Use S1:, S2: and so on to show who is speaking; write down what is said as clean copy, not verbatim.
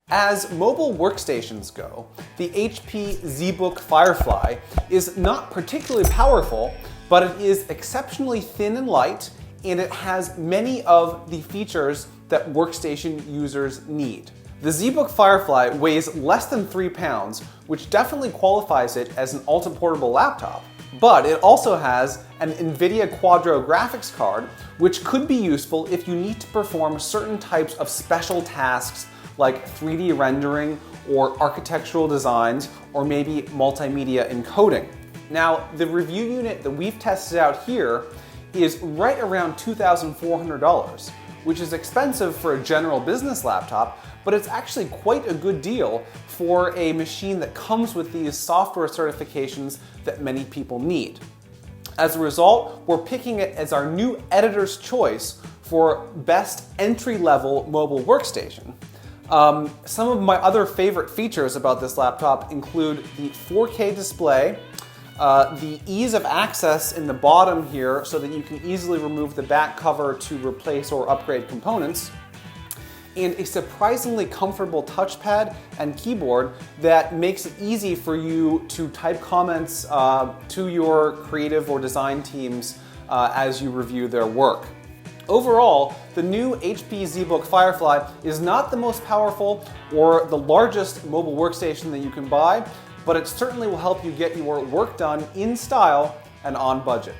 S1: As mobile workstations go, the HP ZBook Firefly is not particularly powerful, but it is exceptionally thin and light, and it has many of the features that workstation users need. The ZBook Firefly weighs less than 3 pounds, which definitely qualifies it as an ultra-portable laptop. But it also has an NVIDIA Quadro graphics card, which could be useful if you need to perform certain types of special tasks like 3D rendering or architectural designs or maybe multimedia encoding. Now, the review unit that we've tested out here is right around $2,400, which is expensive for a general business laptop, but it's actually quite a good deal for a machine that comes with these software certifications that many people need. As a result, we're picking it as our new editor's choice for best entry-level mobile workstation. Some of my other favorite features about this laptop include the 4K display, the ease of access in the bottom here so that you can easily remove the back cover to replace or upgrade components, and a surprisingly comfortable touchpad and keyboard that makes it easy for you to type comments to your creative or design teams as you review their work. Overall, the new HP ZBook Firefly is not the most powerful or the largest mobile workstation that you can buy, but it certainly will help you get your work done in style and on budget.